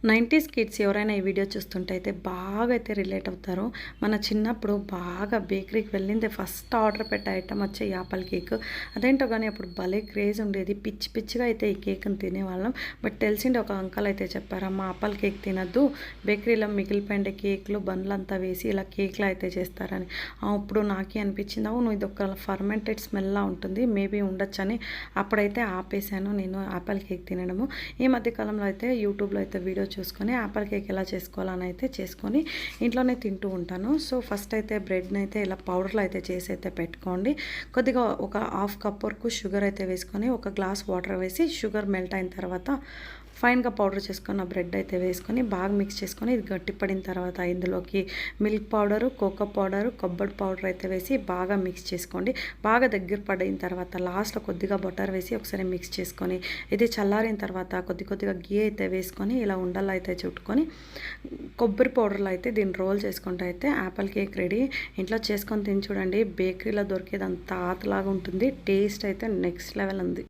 90s kids ఎవరైనా ఈ video చూస్తుంటే అయితే బాగా అయితే రిలేట్ అవుతారు. మన చిన్నప్పుడు బాగా బేకరీకి వెళ్ళిందే ఫస్ట్ ఆర్డర్ పెట్టే ఐటమ్ వచ్చే యాపిల్ కేక్. అదేంటో కానీ అప్పుడు భలే క్రేజ్ ఉండేది. పిచ్చి పిచ్చిగా అయితే ఈ కేక్ని తినేవాళ్ళం. బట్ తెలిసింది ఒక అంకల్ అయితే చెప్పారమ్మా ఆపిల్ కేక్ తినద్దు, బేకరీలో మిగిలిపోయిన కేక్లు బండ్లంతా వేసి ఇలా కేక్లు అయితే చేస్తారని. అప్పుడు నాకే అనిపించింది అవును ఇది ఒక ఫర్మెంటెడ్ స్మెల్లా ఉంటుంది, మేబీ ఉండొచ్చని అప్పుడైతే ఆపేశాను నేను ఆపిల్ కేక్ తినడము. ఈ మధ్యకాలంలో అయితే యూట్యూబ్లో అయితే వీడియో చూసుకొని ఆపిల్ కేక్ ఎలా చేసుకోవాలని అయితే చేసుకొని ఇంట్లోనే తింటూ ఉంటాను. సో ఫస్ట్ అయితే బ్రెడ్ని అయితే ఇలా పౌడర్లో అయితే చేసి అయితే పెట్టుకోండి. కొద్దిగా ఒక హాఫ్ కప్ వరకు షుగర్ అయితే వేసుకొని ఒక గ్లాస్ వాటర్ వేసి షుగర్ మెల్ట్ అయిన తర్వాత ఫైన్గా పౌడర్ చేసుకున్న బ్రెడ్ అయితే వేసుకొని బాగా మిక్స్ చేసుకొని ఇది గట్టిపడిన తర్వాత ఇందులోకి మిల్క్ పౌడరు, కోకో పౌడరు, కొబ్బరి పౌడర్ అయితే వేసి బాగా మిక్స్ చేసుకోండి. బాగా దగ్గర పడిన తర్వాత లాస్ట్లో కొద్దిగా బటర్ వేసి ఒకసారి మిక్స్ చేసుకొని ఇది చల్లారిన తర్వాత కొద్దిగా గీ అయితే వేసుకొని ఇలా ఉండలు అయితే చుట్టుకొని కొబ్బరి పౌడర్లో అయితే దీన్ని రోల్ చేసుకుంటే అయితే యాపిల్ కేక్ రెడీ. ఇంట్లో చేసుకొని తిని చూడండి, బేకరీలో దొరికేది అంత ఆతలాగా ఉంటుంది. టేస్ట్ అయితే నెక్స్ట్ లెవెల్ ఉంది.